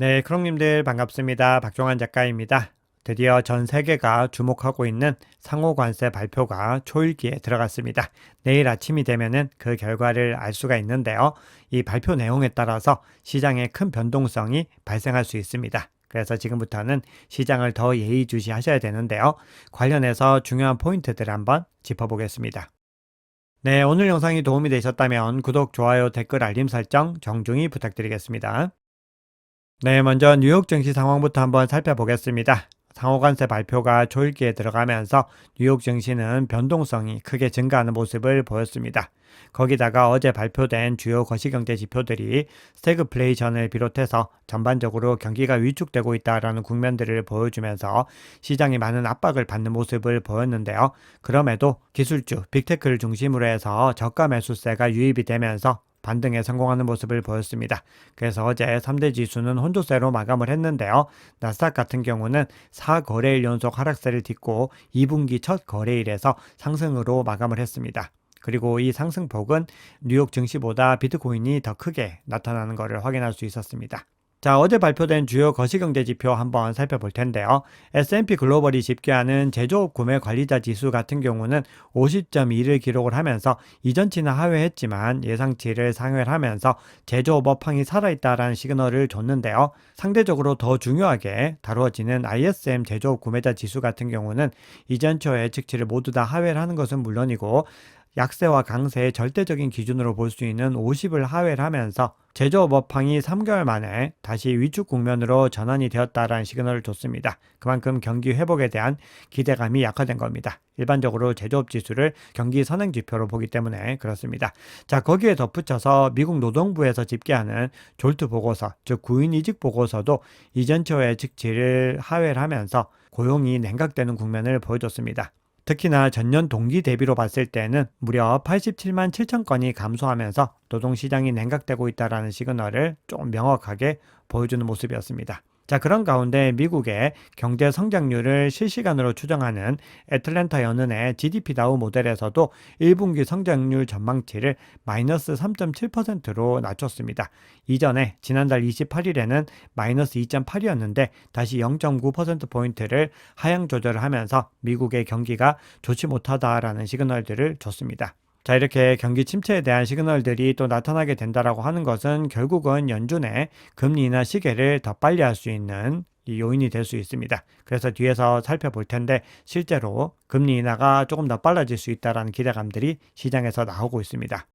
네, 크롱님들 반갑습니다. 박종환 작가입니다. 드디어 전 세계가 주목하고 있는 상호 관세 발표가 초읽기에 들어갔습니다. 내일 아침이 되면은 그 결과를 알 수가 있는데요. 이 발표 내용에 따라서 시장에 큰 변동성이 발생할 수 있습니다. 그래서 지금부터는 시장을 더 예의주시하셔야 되는데요. 관련해서 중요한 포인트들을 한번 짚어보겠습니다. 네, 오늘 영상이 도움이 되셨다면 구독, 좋아요, 댓글, 알림 설정 정중히 부탁드리겠습니다. 네, 먼저 뉴욕 증시 상황부터 한번 살펴보겠습니다. 상호관세 발표가 조일기에 들어가면서 뉴욕 증시는 변동성이 크게 증가하는 모습을 보였습니다. 거기다가 어제 발표된 주요 거시경제 지표들이 스태그플레이션을 비롯해서 전반적으로 경기가 위축되고 있다라는 국면들을 보여주면서 시장이 많은 압박을 받는 모습을 보였는데요. 그럼에도 기술주, 빅테크를 중심으로 해서 저가 매수세가 유입이 되면서 반등에 성공하는 모습을 보였습니다. 그래서 어제 3대 지수는 혼조세로 마감을 했는데요. 나스닥 같은 경우는 4거래일 연속 하락세를 딛고 2분기 첫 거래일에서 상승으로 마감을 했습니다. 그리고 이 상승폭은 뉴욕 증시보다 비트코인이 더 크게 나타나는 것을 확인할 수 있었습니다. 자, 어제 발표된 주요 거시경제 지표 한번 살펴볼 텐데요. S&P 글로벌이 집계하는 제조업 구매 관리자 지수 같은 경우는 50.2를 기록을 하면서 이전치는 하회했지만 예상치를 상회를 하면서 제조업 업황이 살아있다라는 시그널을 줬는데요. 상대적으로 더 중요하게 다루어지는 ISM 제조업 구매자 지수 같은 경우는 이전치와 예측치를 모두 다 하회를 하는 것은 물론이고 약세와 강세의 절대적인 기준으로 볼 수 있는 50을 하회를 하면서 제조업 업황이 3개월 만에 다시 위축 국면으로 전환이 되었다라는 시그널을 줬습니다. 그만큼 경기 회복에 대한 기대감이 약화된 겁니다. 일반적으로 제조업 지수를 경기 선행 지표로 보기 때문에 그렇습니다. 자, 거기에 덧붙여서 미국 노동부에서 집계하는 졸트 보고서, 즉 구인 이직 보고서도 이전치의 예측치를 하회를 하면서 고용이 냉각되는 국면을 보여줬습니다. 특히나 전년 동기 대비로 봤을 때는 무려 87만 7천 건이 감소하면서 노동시장이 냉각되고 있다는 시그널을 좀 명확하게 보여주는 모습이었습니다. 자, 그런 가운데 미국의 경제 성장률을 실시간으로 추정하는 애틀랜타 연은의 GDP 다우 모델에서도 1분기 성장률 전망치를 마이너스 3.7%로 낮췄습니다. 이전에 지난달 28일에는 마이너스 2.8이었는데 다시 0.9%포인트를 하향 조절을 하면서 미국의 경기가 좋지 못하다라는 시그널들을 줬습니다. 자, 이렇게 경기 침체에 대한 시그널들이 또 나타나게 된다라고 하는 것은 결국은 연준의 금리 인하 시계를 더 빨리 할 수 있는 이 요인이 될 수 있습니다. 그래서 뒤에서 살펴볼 텐데 실제로 금리 인하가 조금 더 빨라질 수 있다는 기대감들이 시장에서 나오고 있습니다.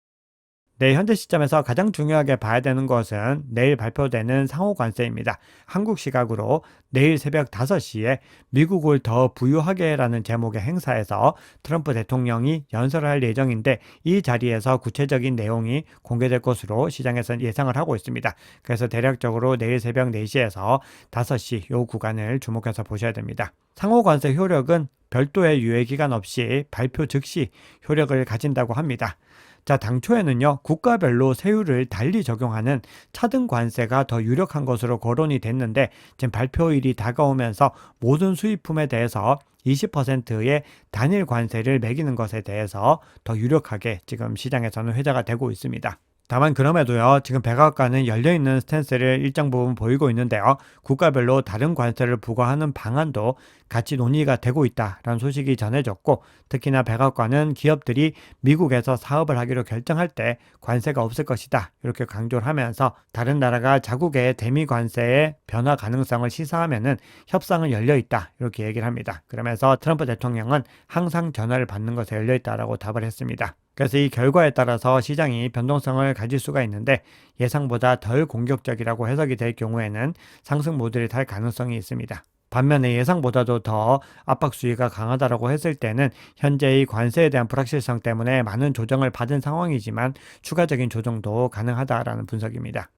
네, 현재 시점에서 가장 중요하게 봐야 되는 것은 내일 발표되는 상호 관세입니다. 한국 시각으로 내일 새벽 5시에 미국을 더 부유하게라는 제목의 행사에서 트럼프 대통령이 연설할 예정인데 이 자리에서 구체적인 내용이 공개될 것으로 시장에서 예상을 하고 있습니다. 그래서 대략적으로 내일 새벽 4시에서 5시 요 구간을 주목해서 보셔야 됩니다. 상호 관세 효력은 별도의 유예기간 없이 발표 즉시 효력을 가진다고 합니다. 자, 당초에는요, 국가별로 세율을 달리 적용하는 차등 관세가 더 유력한 것으로 거론이 됐는데, 지금 발표일이 다가오면서 모든 수입품에 대해서 20%의 단일 관세를 매기는 것에 대해서 더 유력하게 지금 시장에서는 회자가 되고 있습니다. 다만 그럼에도요, 지금 백악관은 열려있는 스탠스를 일정 부분 보이고 있는데요. 국가별로 다른 관세를 부과하는 방안도 같이 논의가 되고 있다라는 소식이 전해졌고, 특히나 백악관은 기업들이 미국에서 사업을 하기로 결정할 때 관세가 없을 것이다 이렇게 강조를 하면서 다른 나라가 자국의 대미 관세의 변화 가능성을 시사하면은 협상은 열려있다 이렇게 얘기를 합니다. 그러면서 트럼프 대통령은 항상 전화를 받는 것에 열려있다라고 답을 했습니다. 그래서 이 결과에 따라서 시장이 변동성을 가질 수가 있는데 예상보다 덜 공격적이라고 해석이 될 경우에는 상승 모드를 탈 가능성이 있습니다. 반면에 예상보다도 더 압박 수위가 강하다라고 했을 때는 현재의 관세에 대한 불확실성 때문에 많은 조정을 받은 상황이지만 추가적인 조정도 가능하다라는 분석입니다.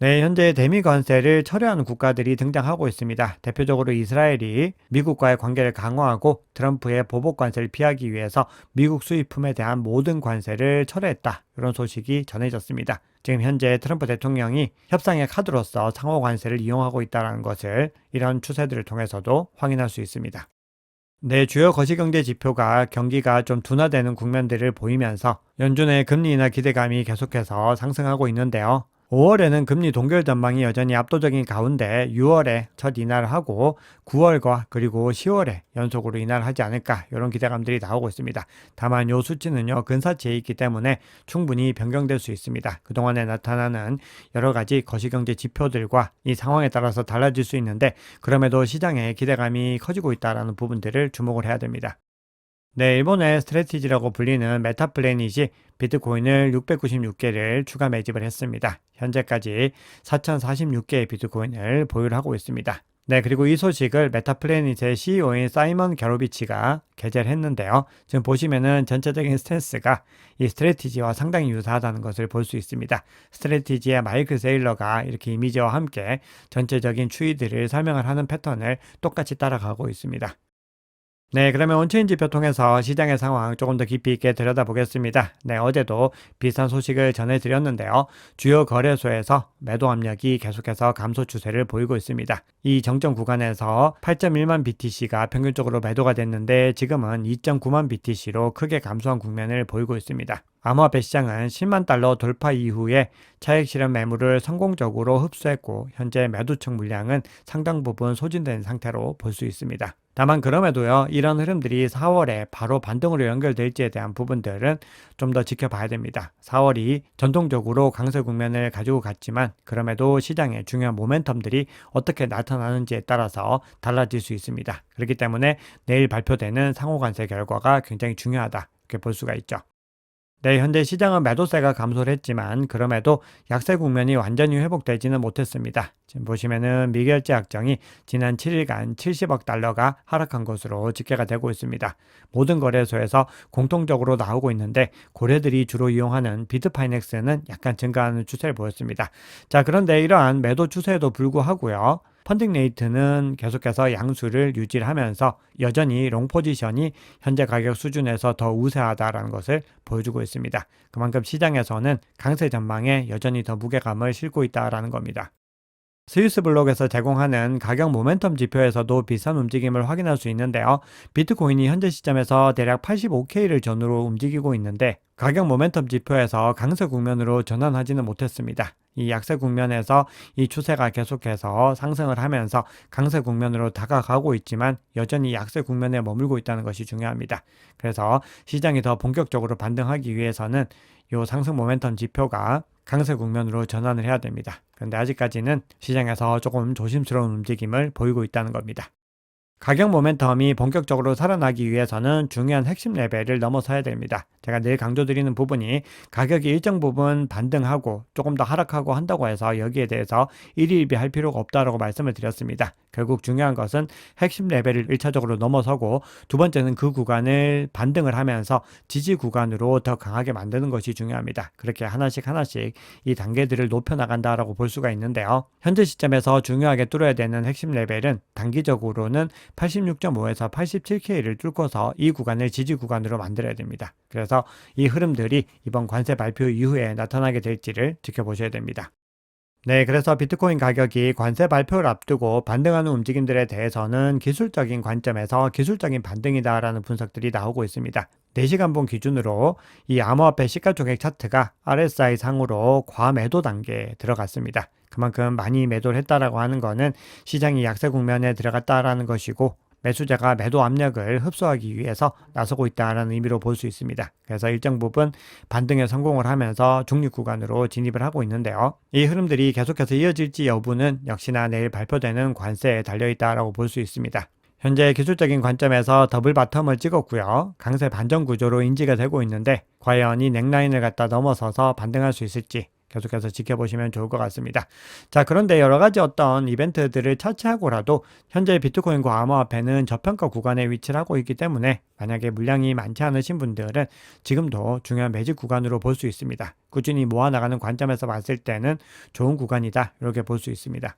네, 현재 대미 관세를 철회하는 국가들이 등장하고 있습니다. 대표적으로 이스라엘이 미국과의 관계를 강화하고 트럼프의 보복 관세를 피하기 위해서 미국 수입품에 대한 모든 관세를 철회했다. 이런 소식이 전해졌습니다. 지금 현재 트럼프 대통령이 협상의 카드로서 상호 관세를 이용하고 있다는 것을 이런 추세들을 통해서도 확인할 수 있습니다. 네, 주요 거시경제 지표가 경기가 좀 둔화되는 국면들을 보이면서 연준의 금리 인하 기대감이 계속해서 상승하고 있는데요. 5월에는 금리 동결 전망이 여전히 압도적인 가운데 6월에 첫 인하를 하고 9월과 그리고 10월에 연속으로 인하를 하지 않을까 이런 기대감들이 나오고 있습니다. 다만 이 수치는요 근사치에 있기 때문에 충분히 변경될 수 있습니다. 그동안에 나타나는 여러 가지 거시경제 지표들과 이 상황에 따라서 달라질 수 있는데 그럼에도 시장의 기대감이 커지고 있다는 부분들을 주목을 해야 됩니다. 네, 일본의 스트래티지라고 불리는 메타플래닛이 비트코인을 696개를 추가 매집을 했습니다. 현재까지 4046개의 비트코인을 보유를 하고 있습니다. 네, 그리고 이 소식을 메타플래닛의 CEO인 사이먼 게로비치가 게재를 했는데요. 지금 보시면은 전체적인 스탠스가 이 스트래티지와 상당히 유사하다는 것을 볼 수 있습니다. 스트래티지의 마이클 세일러가 이렇게 이미지와 함께 전체적인 추이들을 설명을 하는 패턴을 똑같이 따라가고 있습니다. 네, 그러면 온체인 지표 통해서 시장의 상황 조금 더 깊이 있게 들여다보겠습니다. 네, 어제도 비슷한 소식을 전해드렸는데요. 주요 거래소에서 매도 압력이 계속해서 감소 추세를 보이고 있습니다. 이 정점 구간에서 8.1만 BTC가 평균적으로 매도가 됐는데 지금은 2.9만 BTC로 크게 감소한 국면을 보이고 있습니다. 암호화폐 시장은 10만 달러 돌파 이후에 차익 실현 매물을 성공적으로 흡수했고 현재 매도청 물량은 상당 부분 소진된 상태로 볼 수 있습니다. 다만 그럼에도요 이런 흐름들이 4월에 바로 반등으로 연결될지에 대한 부분들은 좀 더 지켜봐야 됩니다. 4월이 전통적으로 강세 국면을 가지고 갔지만 그럼에도 시장의 중요한 모멘텀들이 어떻게 나타나는지에 따라서 달라질 수 있습니다. 그렇기 때문에 내일 발표되는 상호관세 결과가 굉장히 중요하다 이렇게 볼 수가 있죠. 네, 현재 시장은 매도세가 감소를 했지만 그럼에도 약세 국면이 완전히 회복되지는 못했습니다. 지금 보시면은 미결제 약정이 지난 7일간 70억 달러가 하락한 것으로 집계가 되고 있습니다. 모든 거래소에서 공통적으로 나오고 있는데 고래들이 주로 이용하는 비트파이넥스는 약간 증가하는 추세를 보였습니다. 자, 그런데 이러한 매도 추세에도 불구하고요. 펀딩 레이트는 계속해서 양수를 유지하면서 여전히 롱 포지션이 현재 가격 수준에서 더 우세하다라는 것을 보여주고 있습니다. 그만큼 시장에서는 강세 전망에 여전히 더 무게감을 싣고 있다라는 겁니다. 스위스 블록에서 제공하는 가격 모멘텀 지표에서도 비슷한 움직임을 확인할 수 있는데요. 비트코인이 현재 시점에서 대략 85K를 전후로 움직이고 있는데 가격 모멘텀 지표에서 강세 국면으로 전환하지는 못했습니다. 이 약세 국면에서 이 추세가 계속해서 상승을 하면서 강세 국면으로 다가가고 있지만 여전히 약세 국면에 머물고 있다는 것이 중요합니다. 그래서 시장이 더 본격적으로 반등하기 위해서는 이 상승 모멘텀 지표가 강세 국면으로 전환을 해야 됩니다. 그런데 아직까지는 시장에서 조금 조심스러운 움직임을 보이고 있다는 겁니다. 가격 모멘텀이 본격적으로 살아나기 위해서는 중요한 핵심 레벨을 넘어서야 됩니다. 제가 늘 강조드리는 부분이 가격이 일정 부분 반등하고 조금 더 하락하고 한다고 해서 여기에 대해서 일희일비할 필요가 없다고 말씀을 드렸습니다. 결국 중요한 것은 핵심 레벨을 1차적으로 넘어서고 두 번째는 그 구간을 반등을 하면서 지지 구간으로 더 강하게 만드는 것이 중요합니다. 그렇게 하나씩 이 단계들을 높여나간다라고 볼 수가 있는데요. 현재 시점에서 중요하게 뚫어야 되는 핵심 레벨은 단기적으로는 86.5에서 87K를 뚫고서 이 구간을 지지 구간으로 만들어야 됩니다. 그래서 이 흐름들이 이번 관세 발표 이후에 나타나게 될지를 지켜보셔야 됩니다. 네, 그래서 비트코인 가격이 관세 발표를 앞두고 반등하는 움직임들에 대해서는 기술적인 관점에서 기술적인 반등이다라는 분석들이 나오고 있습니다. 4시간봉 기준으로 이 암호화폐 시가총액 차트가 RSI 상으로 과매도 단계에 들어갔습니다. 그만큼 많이 매도를 했다라고 하는 것은 시장이 약세 국면에 들어갔다라는 것이고 매수자가 매도 압력을 흡수하기 위해서 나서고 있다는 의미로 볼 수 있습니다. 그래서 일정 부분 반등에 성공을 하면서 중립 구간으로 진입을 하고 있는데요. 이 흐름들이 계속해서 이어질지 여부는 역시나 내일 발표되는 관세에 달려있다고 볼 수 있습니다. 현재 기술적인 관점에서 더블 바텀을 찍었고요. 강세 반전 구조로 인지가 되고 있는데 과연 이 넥라인을 갖다 넘어서서 반등할 수 있을지 계속해서 지켜보시면 좋을 것 같습니다. 자, 그런데 여러 가지 어떤 이벤트들을 차치하고라도 현재 비트코인과 암호화폐는 저평가 구간에 위치를 하고 있기 때문에 만약에 물량이 많지 않으신 분들은 지금도 중요한 매집 구간으로 볼 수 있습니다. 꾸준히 모아나가는 관점에서 봤을 때는 좋은 구간이다 이렇게 볼 수 있습니다.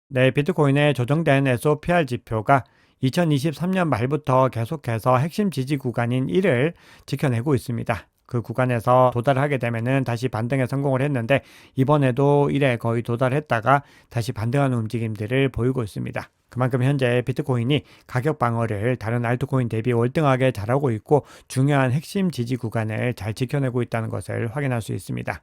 네, 비트코인의 조정된 SOPR 지표가 2023년 말부터 계속해서 핵심 지지 구간인 1을 지켜내고 있습니다. 그 구간에서 도달하게 되면은 다시 반등에 성공을 했는데 이번에도 1에 거의 도달했다가 다시 반등하는 움직임들을 보이고 있습니다. 그만큼 현재 비트코인이 가격 방어를 다른 알트코인 대비 월등하게 잘하고 있고 중요한 핵심 지지 구간을 잘 지켜내고 있다는 것을 확인할 수 있습니다.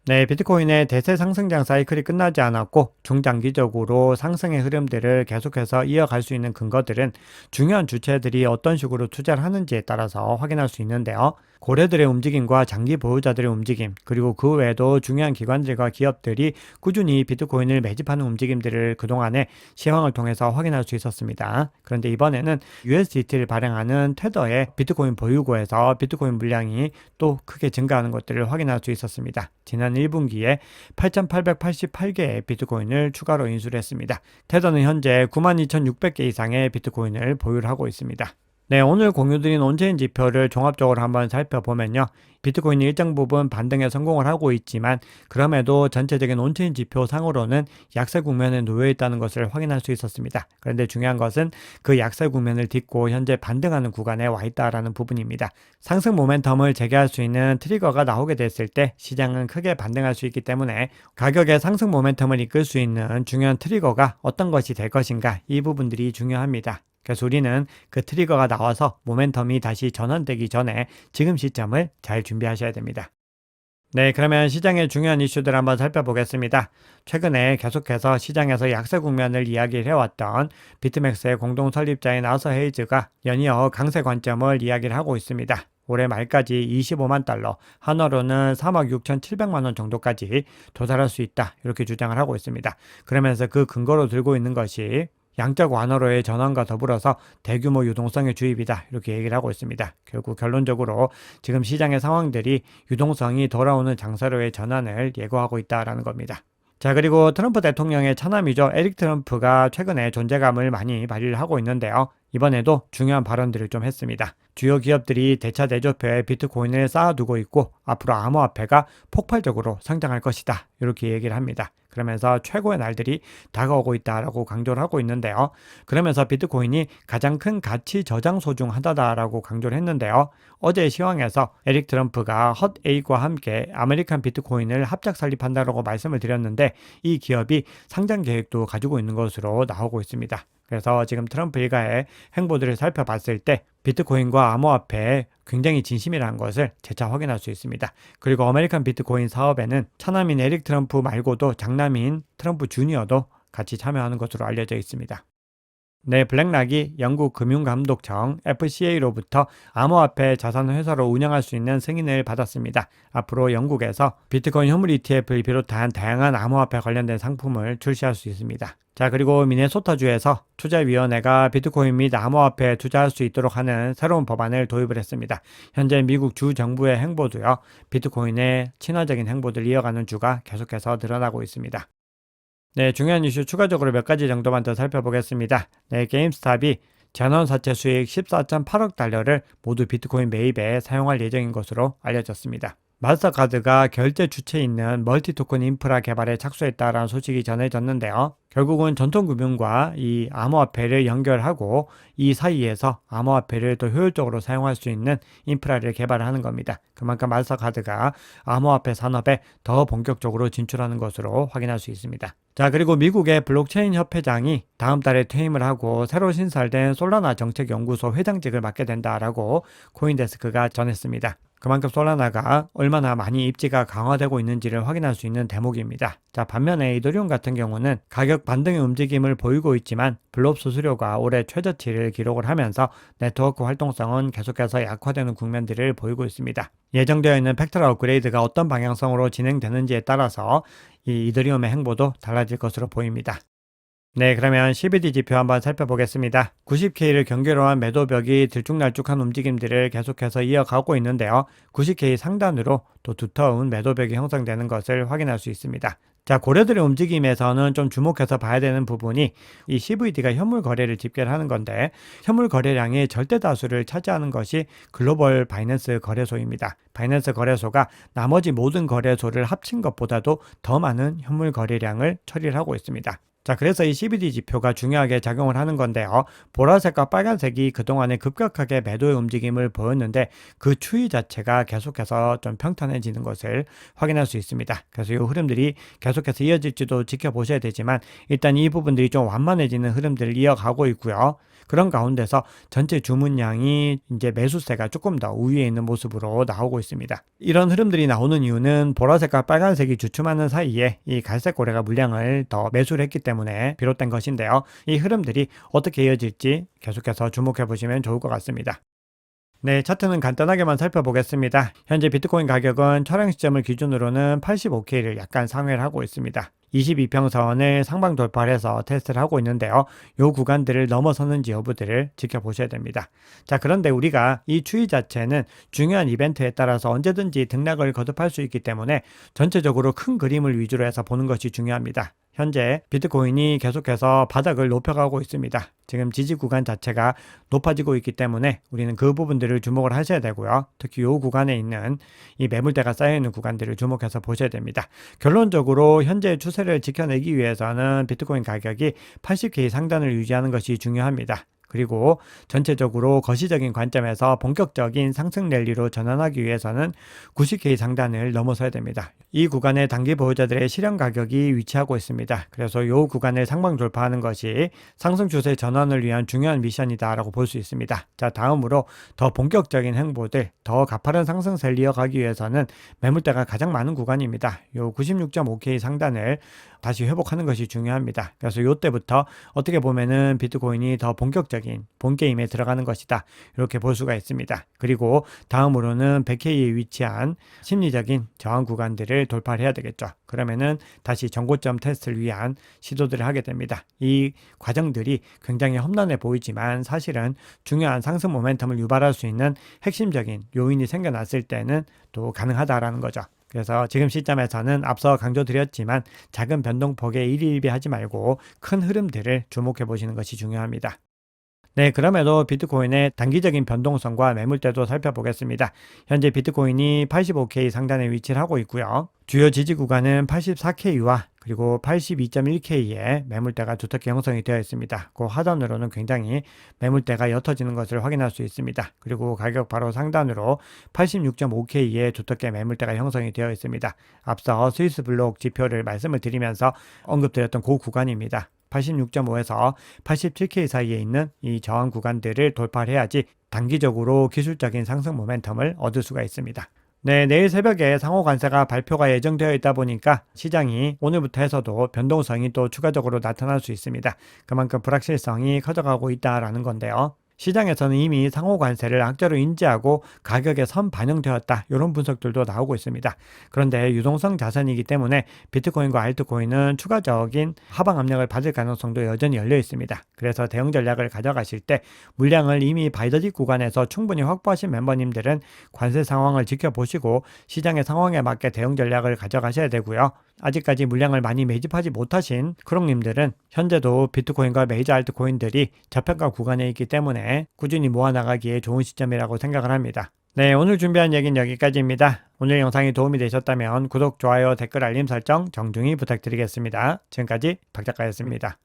네, 비트코인의 대세 상승장 사이클이 끝나지 않았고 중장기적으로 상승의 흐름들을 계속해서 이어갈 수 있는 근거들은 중요한 주체들이 어떤 식으로 투자를 하는지에 따라서 확인할 수 있는데요. 고래들의 움직임과 장기 보유자들의 움직임, 그리고 그 외에도 중요한 기관들과 기업들이 꾸준히 비트코인을 매집하는 움직임들을 그동안의 시황을 통해서 확인할 수 있었습니다. 그런데 이번에는 USDT를 발행하는 테더의 비트코인 보유고에서 비트코인 물량이 또 크게 증가하는 것들을 확인할 수 있었습니다. 지난 1분기에 8,888개의 비트코인을 추가로 인수를 했습니다. 테더는 현재 92,600개 이상의 비트코인을 보유를 하고 있습니다. 네, 오늘 공유드린 온체인 지표를 종합적으로 한번 살펴보면요. 비트코인이 일정 부분 반등에 성공을 하고 있지만 그럼에도 전체적인 온체인 지표 상으로는 약세 국면에 놓여 있다는 것을 확인할 수 있었습니다. 그런데 중요한 것은 그 약세 국면을 딛고 현재 반등하는 구간에 와 있다라는 부분입니다. 상승 모멘텀을 재개할 수 있는 트리거가 나오게 됐을 때 시장은 크게 반등할 수 있기 때문에 가격의 상승 모멘텀을 이끌 수 있는 중요한 트리거가 어떤 것이 될 것인가, 이 부분들이 중요합니다. 그래서 우리는 그 트리거가 나와서 모멘텀이 다시 전환되기 전에 지금 시점을 잘 준비하셔야 됩니다. 네, 그러면 시장의 중요한 이슈들 한번 살펴보겠습니다. 최근에 계속해서 시장에서 약세 국면을 이야기를 해왔던 비트맥스의 공동 설립자인 아서 헤이즈가 연이어 강세 관점을 이야기를 하고 있습니다. 올해 말까지 25만 달러, 한화로는 3억 6,700만 원 정도까지 도달할 수 있다, 이렇게 주장을 하고 있습니다. 그러면서 그 근거로 들고 있는 것이 양적 완화로의 전환과 더불어서 대규모 유동성의 주입이다, 이렇게 얘기를 하고 있습니다. 결국 결론적으로 지금 시장의 상황들이 유동성이 돌아오는 장세로의 전환을 예고하고 있다라는 겁니다. 자, 그리고 트럼프 대통령의 차남이죠. 에릭 트럼프가 최근에 존재감을 많이 발휘를 하고 있는데요. 이번에도 중요한 발언들을 좀 했습니다. 주요 기업들이 대차 대조표에 비트코인을 쌓아두고 있고 앞으로 암호화폐가 폭발적으로 성장할 것이다, 이렇게 얘기를 합니다. 그러면서 최고의 날들이 다가오고 있다라고 강조를 하고 있는데요. 그러면서 비트코인이 가장 큰 가치 저장소 중 하나다라고 강조를 했는데요. 어제 시황에서 에릭 트럼프가 헛에이과 함께 아메리칸 비트코인을 합작 설립한다라고 말씀을 드렸는데 이 기업이 상장 계획도 가지고 있는 것으로 나오고 있습니다. 그래서 지금 트럼프 일가의 행보들을 살펴봤을 때 비트코인과 암호화폐에 굉장히 진심이라는 것을 재차 확인할 수 있습니다. 그리고 아메리칸 비트코인 사업에는 차남인 에릭 트럼프 말고도 장남인 트럼프 주니어도 같이 참여하는 것으로 알려져 있습니다. 네, 블랙락이 영국 금융감독청 FCA로부터 암호화폐 자산회사로 운영할 수 있는 승인을 받았습니다. 앞으로 영국에서 비트코인 현물 ETF를 비롯한 다양한 암호화폐 관련된 상품을 출시할 수 있습니다. 자, 그리고 미네소타주에서 투자위원회가 비트코인 및 암호화폐에 투자할 수 있도록 하는 새로운 법안을 도입을 했습니다. 현재 미국 주 정부의 행보도요, 비트코인의 친화적인 행보를 이어가는 주가 계속해서 늘어나고 있습니다. 네, 중요한 이슈 추가적으로 몇 가지 정도만 더 살펴보겠습니다. 네, 게임스탑이 전원사채 수익 14.8억 달러를 모두 비트코인 매입에 사용할 예정인 것으로 알려졌습니다. 마스터카드가 결제 주체에 있는 멀티 토큰 인프라 개발에 착수했다라는 소식이 전해졌는데요. 결국은 전통금융과 이 암호화폐를 연결하고 이 사이에서 암호화폐를 더 효율적으로 사용할 수 있는 인프라를 개발하는 겁니다. 그만큼 마스터카드가 암호화폐 산업에 더 본격적으로 진출하는 것으로 확인할 수 있습니다. 자, 그리고 미국의 블록체인 협회장이 다음 달에 퇴임을 하고 새로 신설된 솔라나 정책연구소 회장직을 맡게 된다라고 코인데스크가 전했습니다. 그만큼 솔라나가 얼마나 많이 입지가 강화되고 있는지를 확인할 수 있는 대목입니다. 자, 반면에 이더리움 같은 경우는 가격 반등의 움직임을 보이고 있지만 블록 수수료가 올해 최저치를 기록을 하면서 네트워크 활동성은 계속해서 약화되는 국면들을 보이고 있습니다. 예정되어 있는 팩토리 업그레이드가 어떤 방향성으로 진행되는지에 따라서 이 이더리움의 행보도 달라질 것으로 보입니다. 네, 그러면 CBD 지표 한번 살펴보겠습니다. 90K를 경계로 한 매도벽이 들쭉날쭉한 움직임들을 계속해서 이어가고 있는데요. 90K 상단으로 또 두터운 매도벽이 형성되는 것을 확인할 수 있습니다. 자, 고래들의 움직임에서는 좀 주목해서 봐야 되는 부분이 이 CVD가 현물 거래를 집계를 하는 건데 현물 거래량의 절대 다수를 차지하는 것이 글로벌 바이낸스 거래소입니다. 바이낸스 거래소가 나머지 모든 거래소를 합친 것보다도 더 많은 현물 거래량을 처리를 하고 있습니다. 자, 그래서 이 CBD 지표가 중요하게 작용을 하는 건데요. 보라색과 빨간색이 그동안에 급격하게 매도의 움직임을 보였는데 그 추이 자체가 계속해서 좀 평탄해지는 것을 확인할 수 있습니다. 그래서 이 흐름들이 계속 계속해서 이어질지도 지켜보셔야 되지만 일단 이 부분들이 좀 완만해지는 흐름들을 이어가고 있고요. 그런 가운데서 전체 주문량이 이제 매수세가 조금 더 우위에 있는 모습으로 나오고 있습니다. 이런 흐름들이 나오는 이유는 보라색과 빨간색이 주춤하는 사이에 이 갈색 고래가 물량을 더 매수를 했기 때문에 비롯된 것인데요. 이 흐름들이 어떻게 이어질지 계속해서 주목해 보시면 좋을 것 같습니다. 네, 차트는 간단하게만 살펴보겠습니다. 현재 비트코인 가격은 촬영 시점을 기준으로는 85K를 약간 상회를 하고 있습니다. 22평선을 상방 돌파를 해서 테스트를 하고 있는데요. 이 구간들을 넘어서는지 여부들을 지켜보셔야 됩니다. 자, 그런데 우리가 이 추이 자체는 중요한 이벤트에 따라서 언제든지 등락을 거듭할 수 있기 때문에 전체적으로 큰 그림을 위주로 해서 보는 것이 중요합니다. 현재 비트코인이 계속해서 바닥을 높여가고 있습니다. 지금 지지 구간 자체가 높아지고 있기 때문에 우리는 그 부분들을 주목을 하셔야 되고요. 특히 이 구간에 있는 이 매물대가 쌓여있는 구간들을 주목해서 보셔야 됩니다. 결론적으로 현재 추세를 지켜내기 위해서는 비트코인 가격이 80K 상단을 유지하는 것이 중요합니다. 그리고 전체적으로 거시적인 관점에서 본격적인 상승 랠리로 전환하기 위해서는 90K 상단을 넘어서야 됩니다. 이 구간에 단기 보유자들의 실현 가격이 위치하고 있습니다. 그래서 이 구간을 상방 돌파하는 것이 상승 추세 전환을 위한 중요한 미션이다라고 볼 수 있습니다. 자, 다음으로 더 본격적인 행보들, 더 가파른 상승세를 이어가기 위해서는 매물대가 가장 많은 구간입니다. 이 96.5K 상단을 다시 회복하는 것이 중요합니다. 그래서 이때부터 어떻게 보면은 비트코인이 더 본격적인 본게임에 들어가는 것이다. 이렇게 볼 수가 있습니다. 그리고 다음으로는 100K에 위치한 심리적인 저항 구간들을 돌파를 해야 되겠죠. 그러면은 다시 전고점 테스트를 위한 시도들을 하게 됩니다. 이 과정들이 굉장히 험난해 보이지만 사실은 중요한 상승 모멘텀을 유발할 수 있는 핵심적인 요인이 생겨났을 때는 또 가능하다라는 거죠. 그래서 지금 시점에서는 앞서 강조드렸지만 작은 변동폭에 일희일비하지 말고 큰 흐름들을 주목해 보시는 것이 중요합니다. 네, 그럼에도 비트코인의 단기적인 변동성과 매물대도 살펴보겠습니다. 현재 비트코인이 85K 상단에 위치를 하고 있고요. 주요 지지 구간은 84K와 그리고 82.1K의 매물대가 두텁게 형성이 되어 있습니다. 그 하단으로는 굉장히 매물대가 옅어지는 것을 확인할 수 있습니다. 그리고 가격 바로 상단으로 86.5K의 두텁게 매물대가 형성이 되어 있습니다. 앞서 스위스 블록 지표를 말씀을 드리면서 언급드렸던 그 구간입니다. 86.5에서 87K 사이에 있는 이 저항 구간들을 돌파를 해야지 단기적으로 기술적인 상승 모멘텀을 얻을 수가 있습니다. 네, 내일 새벽에 상호 관세가 발표가 예정되어 있다 보니까 시장이 오늘부터 해서도 변동성이 또 추가적으로 나타날 수 있습니다. 그만큼 불확실성이 커져가고 있다라는 건데요. 시장에서는 이미 상호 관세를 악재로 인지하고 가격에 선 반영되었다. 이런 분석들도 나오고 있습니다. 그런데 유동성 자산이기 때문에 비트코인과 알트코인은 추가적인 하방 압력을 받을 가능성도 여전히 열려 있습니다. 그래서 대응 전략을 가져가실 때 물량을 이미 바이더직 구간에서 충분히 확보하신 멤버님들은 관세 상황을 지켜보시고 시장의 상황에 맞게 대응 전략을 가져가셔야 되고요. 아직까지 물량을 많이 매집하지 못하신 크롱님들은 현재도 비트코인과 메이저 알트코인들이 저평가 구간에 있기 때문에 꾸준히 모아나가기에 좋은 시점이라고 생각을 합니다. 네, 오늘 준비한 얘기는 여기까지입니다. 오늘 영상이 도움이 되셨다면 구독, 좋아요, 댓글, 알림 설정 정중히 부탁드리겠습니다. 지금까지 박 작가였습니다.